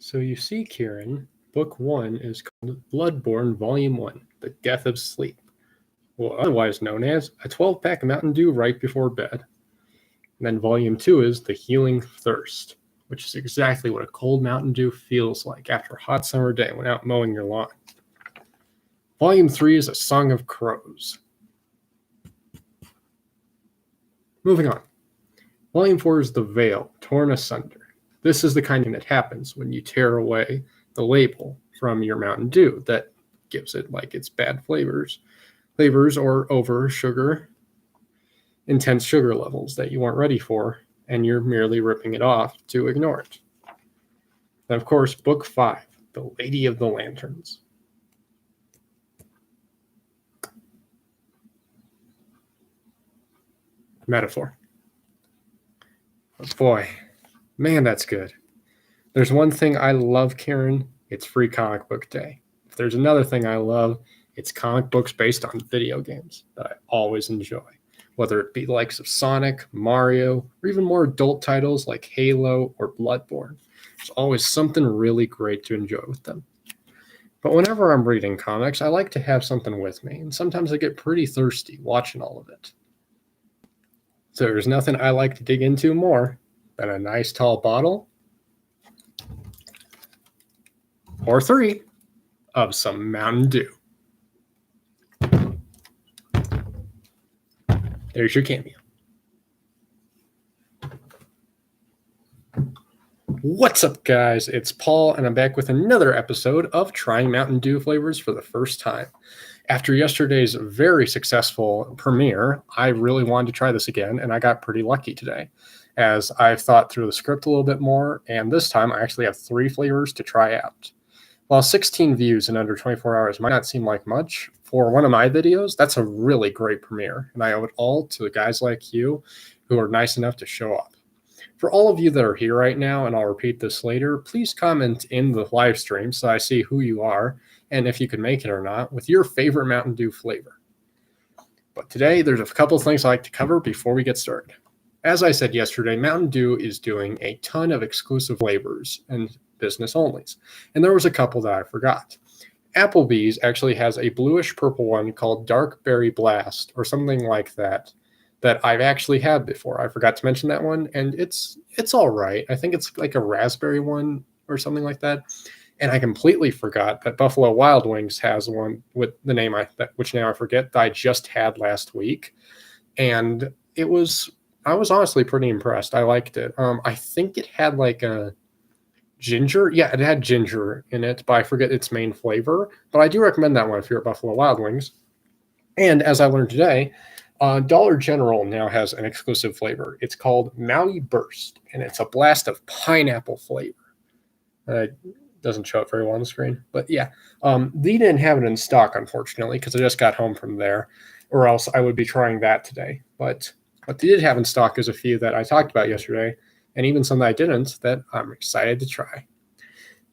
So you see, Kieran, book one is called Bloodborne Volume 1, The Death of Sleep, well, otherwise known as a 12-pack of Mountain Dew right before bed. And then Volume 2 is The Healing Thirst, which is exactly what a cold Mountain Dew feels like after a hot summer day when out mowing your lawn. Volume 3 is A Song of Crows. Moving on. Volume 4 is The Veil, Torn Asunder. This is the kind of thing that happens when you tear away the label from your Mountain Dew that gives it like its bad flavors or over sugar, intense sugar levels that you weren't ready for, and you're merely ripping it off to ignore it. And of course, book 5, The Lady of the Lanterns. Metaphor. But boy, man, that's good. There's one thing I love, Karen. It's Free Comic Book Day. If there's another thing I love, it's comic books based on video games that I always enjoy. Whether it be the likes of Sonic, Mario, or even more adult titles like Halo or Bloodborne. There's always something really great to enjoy with them. But whenever I'm reading comics, I like to have something with me, and sometimes I get pretty thirsty watching all of it. So there's nothing I like to dig into more than a nice tall bottle or 3 of some Mountain Dew. There's your cameo. What's up, guys? It's Paul, and I'm back with another episode of trying Mountain Dew flavors for the first time. After yesterday's very successful premiere, I really wanted to try this again, and I got pretty lucky today, as I've thought through the script a little bit more, and this time I actually have 3 flavors to try out. While 16 views in under 24 hours might not seem like much, for one of my videos, that's a really great premiere, and I owe it all to the guys like you who are nice enough to show up. For all of you that are here right now, and I'll repeat this later, please comment in the live stream so I see who you are, and if you can make it or not, with your favorite Mountain Dew flavor. But today, there's a couple things I like to cover before we get started. As I said yesterday, Mountain Dew is doing a ton of exclusive flavors and business onlys, and there was a couple that I forgot. Applebee's actually has a bluish purple one called Dark Berry Blast, or something like that I've actually had before. I forgot to mention that one, and it's all right. I think it's like a raspberry one or something like that. And I completely forgot that Buffalo Wild Wings has one with the name which name I forget, that I just had last week. And I was honestly pretty impressed. I liked it. I think it had like a ginger. Yeah, it had ginger in it, but I forget its main flavor. But I do recommend that one if you're at Buffalo Wild Wings. And as I learned today, Dollar General now has an exclusive flavor. It's called Maui Burst, and it's a blast of pineapple flavor. Doesn't show up very well on the screen, but yeah. They didn't have it in stock, unfortunately, because I just got home from there, or else I would be trying that today. But what they did have in stock is a few that I talked about yesterday, and even some that I didn't, that I'm excited to try.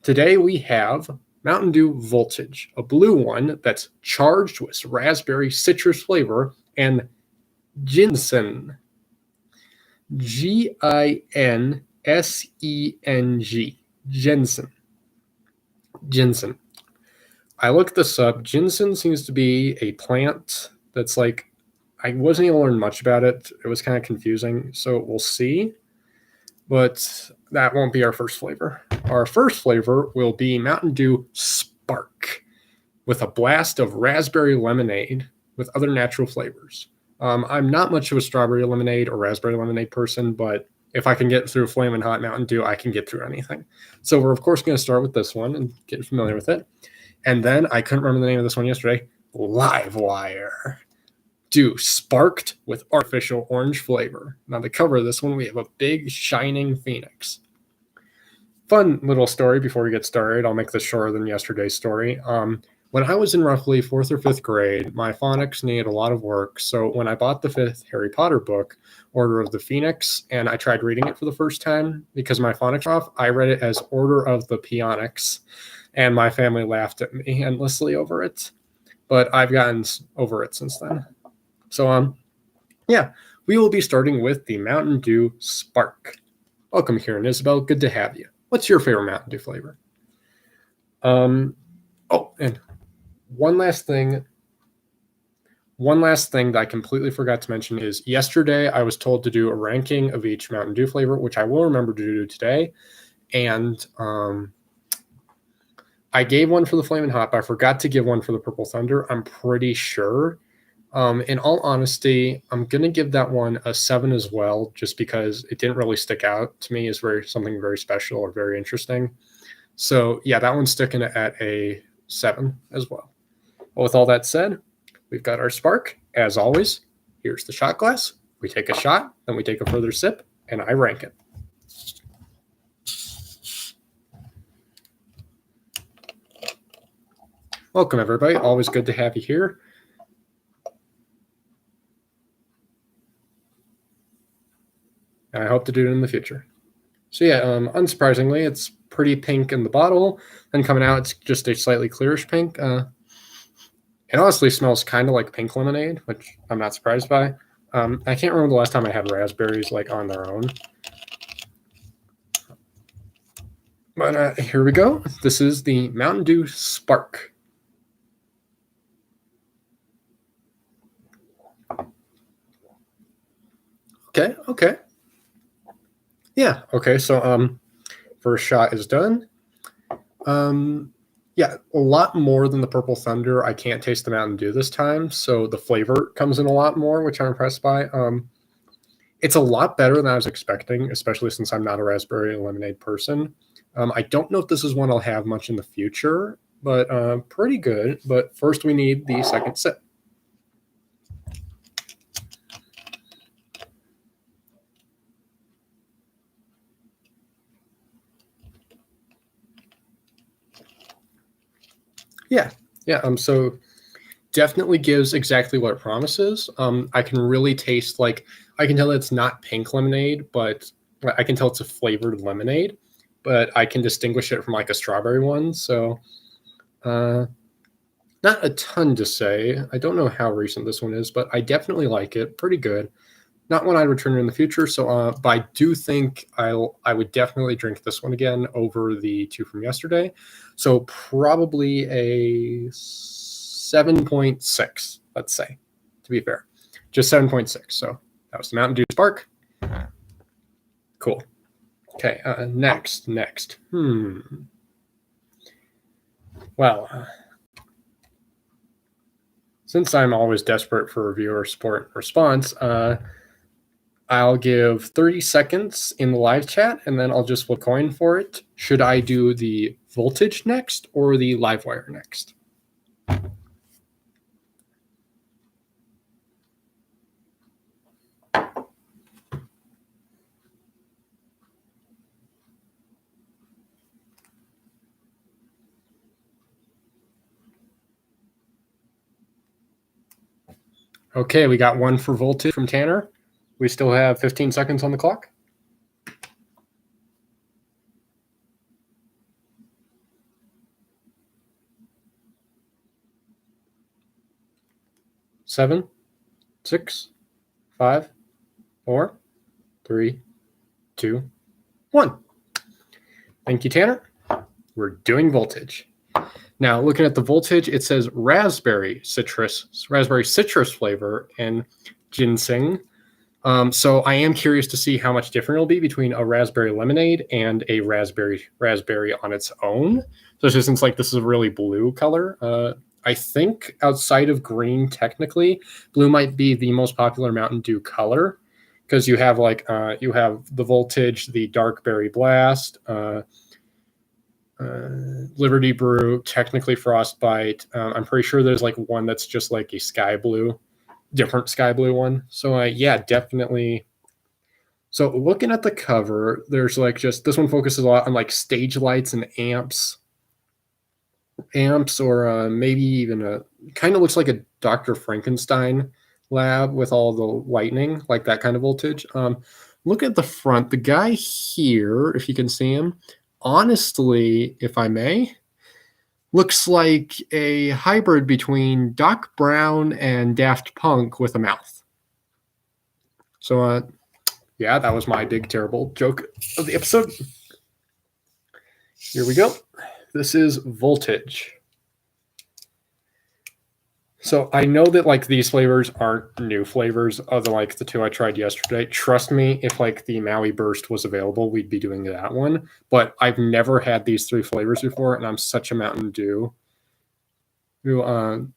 Today we have Mountain Dew Voltage, a blue one that's charged with raspberry citrus flavor and ginseng. Ginseng. Ginseng. I looked this up. Ginseng seems to be a plant that's like, I wasn't able to learn much about it. It was kind of confusing, so we'll see. But that won't be our first flavor. Our first flavor will be Mountain Dew Spark with a blast of raspberry lemonade with other natural flavors. I'm not much of a strawberry lemonade or raspberry lemonade person, but if I can get through Flamin' Hot Mountain Dew, I can get through anything. So we're, of course, going to start with this one and get familiar with it. And then, I couldn't remember the name of this one yesterday, Livewire. Dew sparked with artificial orange flavor. Now, the cover of this one, we have a big, shining phoenix. Fun little story before we get started. I'll make this shorter than yesterday's story. When I was in roughly 4th or 5th grade, my phonics needed a lot of work. So when I bought the 5th Harry Potter book, Order of the Phoenix, and I tried reading it for the first time because my phonics were off, I read it as Order of the Peonics, and my family laughed at me endlessly over it. But I've gotten over it since then. So, yeah, we will be starting with the Mountain Dew Spark. Welcome here, Isabel. Good to have you. What's your favorite Mountain Dew flavor? Oh, and one last thing that I completely forgot to mention is yesterday I was told to do a ranking of each Mountain Dew flavor, which I will remember to do today. And I gave one for the Flamin' Hot, but I forgot to give one for the Purple Thunder. I'm pretty sure. In all honesty, I'm going to give that one a 7 as well, just because it didn't really stick out to me as something very special or very interesting. So yeah, that one's sticking at a 7 as well. Well, with all that said, we've got our spark. As always, here's the shot glass. We take a shot, then we take a further sip, and I rank it. Welcome, everybody. Always good to have you here. And I hope to do it in the future. So yeah, unsurprisingly, it's pretty pink in the bottle. Then coming out, it's just a slightly clearish pink. It honestly smells kind of like pink lemonade, which I'm not surprised by. I can't remember the last time I had raspberries like on their own. But here we go. This is the Mountain Dew Spark. Okay. Yeah, okay, so first shot is done. Yeah, a lot more than the Purple Thunder. I can't taste the Mountain Dew this time, so the flavor comes in a lot more, which I'm impressed by. It's a lot better than I was expecting, especially since I'm not a raspberry lemonade person. I don't know if this is one I'll have much in the future, but pretty good. But first we need the second sip. Yeah. So definitely gives exactly what it promises. I can really taste, like, I can tell it's not pink lemonade, but I can tell it's a flavored lemonade, but I can distinguish it from like a strawberry one. So not a ton to say. I don't know how recent this one is, but I definitely like it. Pretty good. Not one I'd return in the future. So, but I do think I would definitely drink this one again over the two from yesterday. So probably a 7.6, let's say, to be fair. Just 7.6. So that was the Mountain Dew Spark. Cool. Okay, next. Well, since I'm always desperate for reviewer support and response, I'll give 30 seconds in the live chat, and then I'll just flip a coin for it. Should I do the voltage next or the Livewire next? Okay, we got one for voltage from Tanner. We still have 15 seconds on the clock. 7, 6, 5, 4, 3, 2, 1. Thank you, Tanner. We're doing voltage. Now, looking at the voltage, it says raspberry citrus flavor and ginseng. So I am curious to see how much different it'll be between a raspberry lemonade and a raspberry on its own. So since like this is a really blue color, I think outside of green, technically, blue might be the most popular Mountain Dew color because you have like you have the voltage, the dark berry blast, Liberty Brew, technically Frostbite. I'm pretty sure there's like one that's just like a sky blue, different sky blue one. So yeah, definitely. So looking at the cover, there's like just this one focuses a lot on like stage lights and amps, or maybe even a kind of looks like a Dr. Frankenstein lab with all the lightning, like that kind of voltage. Look at the front. The guy here, if you can see him, honestly, if I may, looks like a hybrid between Doc Brown and Daft Punk with a mouth. So, yeah, that was my big, terrible joke of the episode. Here we go. This is Voltage. So I know that like these flavors aren't new flavors other than like the two I tried yesterday. Trust me, if like the Maui Burst was available, we'd be doing that one. But I've never had these three flavors before, and I'm such a Mountain Dew. What's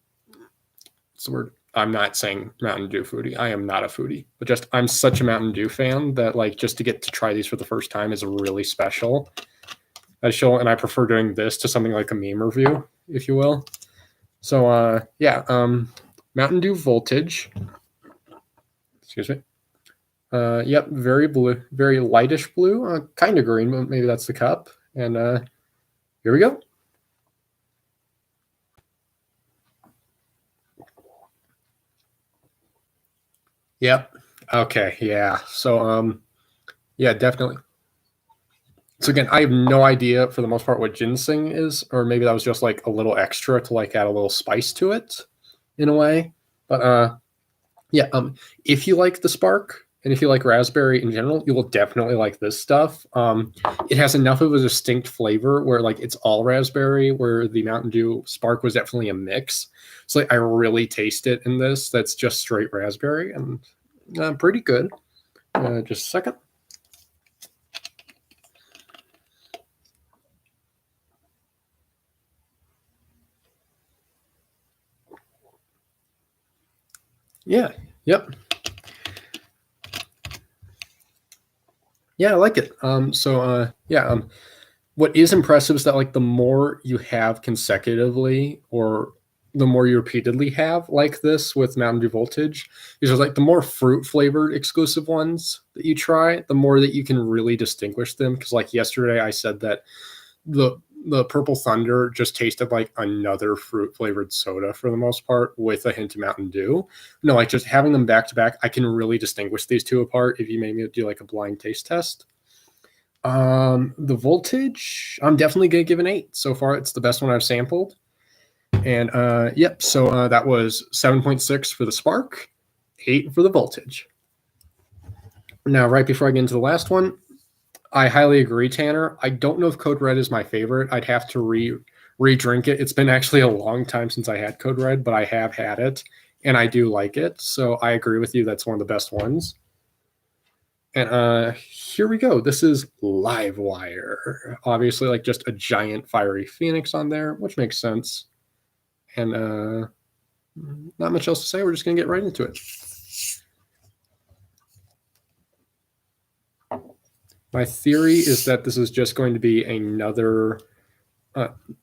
the word? I'm not saying Mountain Dew foodie. I am not a foodie, but just I'm such a Mountain Dew fan that like just to get to try these for the first time is really special. And I prefer doing this to something like a meme review, if you will. So Mountain Dew Voltage. Excuse me. Yep, very blue, very lightish blue, kind of green, but maybe that's the cup. And here we go. Yep. Okay. Yeah. So yeah, definitely. So again, I have no idea for the most part what ginseng is, or maybe that was just like a little extra to like add a little spice to it in a way. But yeah, if you like the Spark and if you like raspberry in general, you will definitely like this stuff. It has enough of a distinct flavor where like it's all raspberry, where the Mountain Dew Spark was definitely a mix. So like, I really taste it in this. That's just straight raspberry and pretty good. Just a second. Yeah. Yep. Yeah, I like it. What is impressive is that like the more you have consecutively, or the more you repeatedly have like this with Mountain Dew Voltage, is like the more fruit flavored exclusive ones that you try, the more that you can really distinguish them. Because like yesterday, I said that the Purple Thunder just tasted like another fruit flavored soda for the most part with a hint of Mountain Dew. No, like just having them back to back, I can really distinguish these two apart if you made me do like a blind taste test. The Voltage, I'm definitely going to give an 8. So far, it's the best one I've sampled. And yep, so that was 7.6 for the Spark, 8 for the Voltage. Now, right before I get into the last one, I highly agree, Tanner. I don't know if Code Red is my favorite. I'd have to re-drink it. It's been actually a long time since I had Code Red, but I have had it, and I do like it. So I agree with you. That's one of the best ones. And here we go. This is Livewire. Obviously, like just a giant fiery phoenix on there, which makes sense. And not much else to say. We're just going to get right into it. My theory is that this is just going to be another.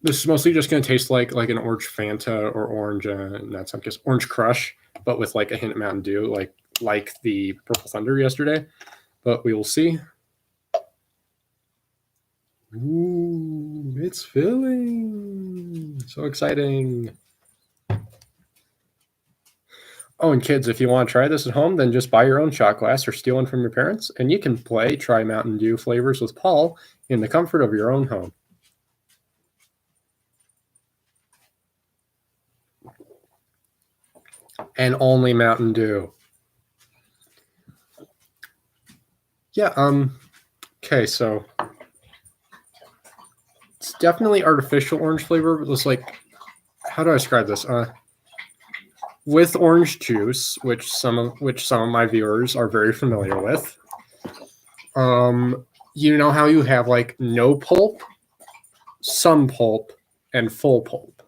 This is mostly just going to taste like an orange Fanta or orange, not some case, orange Crush, but with like a hint of Mountain Dew, like the Purple Thunder yesterday. But we will see. Ooh, it's filling! So exciting! Oh, and kids, if you want to try this at home, then just buy your own shot glass or steal one from your parents, and you can try Mountain Dew flavors with Paul in the comfort of your own home. And only Mountain Dew. Yeah, okay, so it's definitely artificial orange flavor, but it's like, how do I describe this? With orange juice, which some of my viewers are very familiar with. You know how you have like no pulp, some pulp, and full pulp.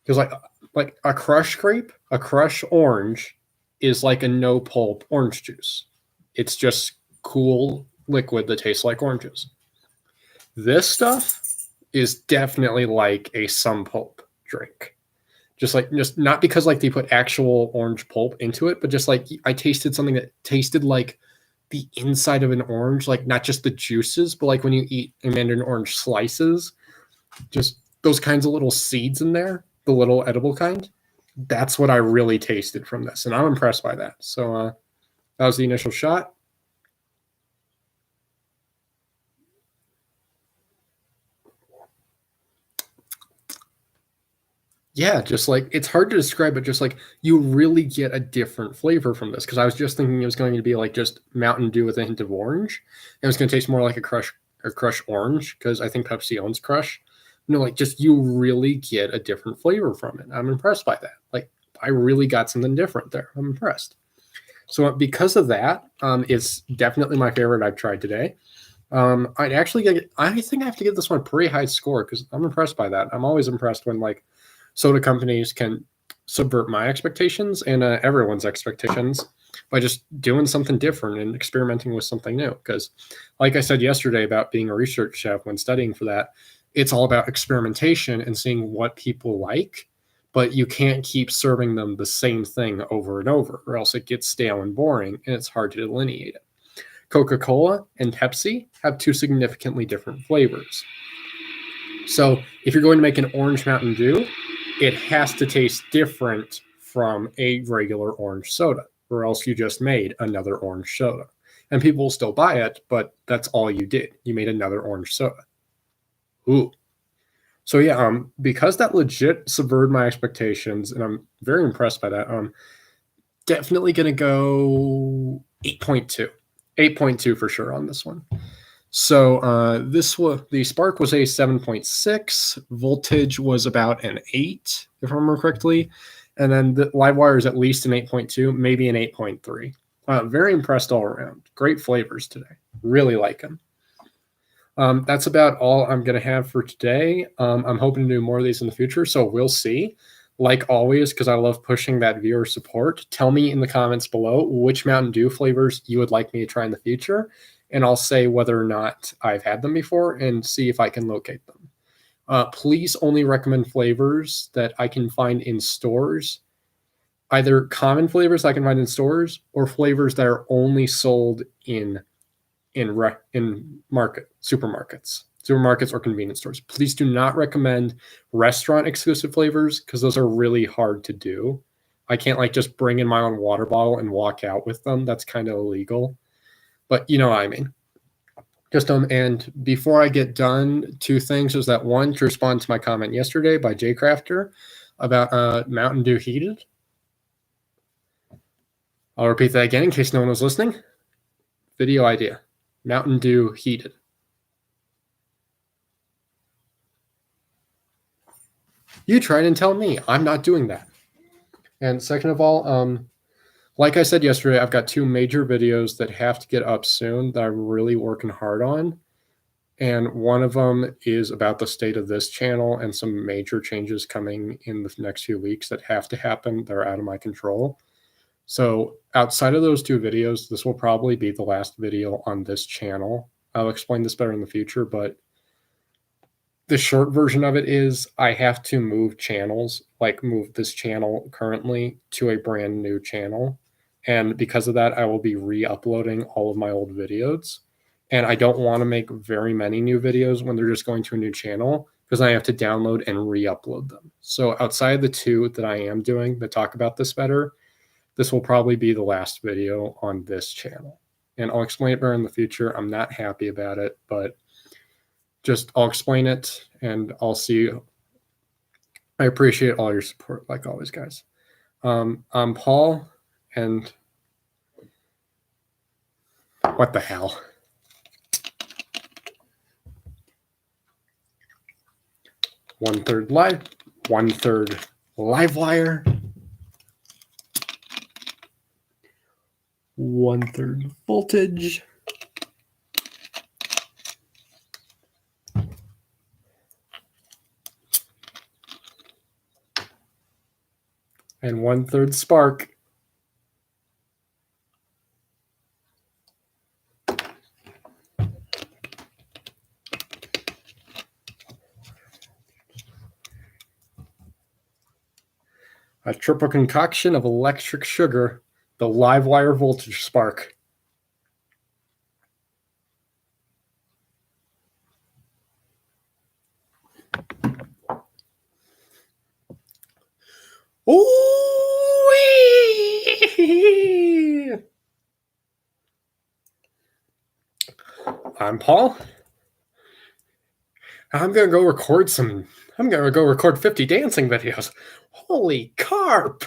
Because like a crush grape, a crush orange is like a no pulp orange juice. It's just cool liquid that tastes like oranges. This stuff is definitely like a some pulp drink. Just not because like they put actual orange pulp into it, but just like I tasted something that tasted like the inside of an orange, like not just the juices, but like when you eat mandarin orange slices, just those kinds of little seeds in there, the little edible kind. That's what I really tasted from this, and I'm impressed by that. So that was the initial shot. Yeah, just like it's hard to describe, but just like you really get a different flavor from this. Because I was just thinking it was going to be like just Mountain Dew with a hint of orange. It was going to taste more like a or Crush Orange, because I think Pepsi owns Crush. Like just you really get a different flavor from it. I'm impressed by that. Like I really got something different there. I'm impressed. So because of that, it's definitely my favorite I've tried today. I think I have to give this one a pretty high score because I'm impressed by that. I'm always impressed when like soda companies can subvert my expectations and everyone's expectations by just doing something different and experimenting with something new. Because like I said yesterday about being a research chef when studying for that, it's all about experimentation and seeing what people like, but you can't keep serving them the same thing over and over or else it gets stale and boring and it's hard to delineate it. Coca-Cola and Pepsi have two significantly different flavors. So if you're going to make an orange Mountain Dew, it has to taste different from a regular orange soda, or else you just made another orange soda. And people will still buy it, but that's all you did. You made another orange soda. Ooh. So yeah, because that legit subverted my expectations, and I'm very impressed by that, definitely going to go 8.2. 8.2 for sure on this one. So the spark was a 7.6, voltage was about an 8, if I remember correctly, and then the Livewire is at least an 8.2, maybe an 8.3. Very impressed all around. Great flavors today. Really like them. That's about all I'm going to have for today. I'm hoping to do more of these in the future, so we'll see. Like always, because I love pushing that viewer support, tell me in the comments below which Mountain Dew flavors you would like me to try in the future, and I'll say whether or not I've had them before and see if I can locate them. Please only recommend flavors that I can find in stores, either common flavors I can find in stores or flavors that are only sold in supermarkets or convenience stores. Please do not recommend restaurant exclusive flavors because those are really hard to do. I can't like just bring in my own water bottle and walk out with them. That's kind of illegal, but you know what I mean. Just and before I get done, two things is that one, to respond to my comment yesterday by Jay Crafter about Mountain Dew Heated. I'll repeat that again in case no one was listening. Video idea. Mountain Dew Heated. You try it and tell me. I'm not doing that. And second of all, like I said yesterday, I've got two major videos that have to get up soon that I'm really working hard on. And one of them is about the state of this channel and some major changes coming in the next few weeks that have to happen. They're out of my control. So outside of those two videos, this will probably be the last video on this channel. I'll explain this better in the future, but the short version of it is I have to move channels, like move this channel currently to a brand new channel. And because of that, I will be re-uploading all of my old videos. And I don't want to make very many new videos when they're just going to a new channel because I have to download and re-upload them. So outside of the two that I am doing that talk about this better, this will probably be the last video on this channel. And I'll explain it better in the future. I'm not happy about it, but just I'll explain it and I'll see you. I appreciate all your support, like always, guys. I'm Paul, and what the hell? One-third live, one-third Livewire, one-third voltage, and one-third spark. A triple concoction of electric sugar, the Livewire voltage spark. Ooh! I'm Paul. I'm going to go record 50 dancing videos. Holy carp!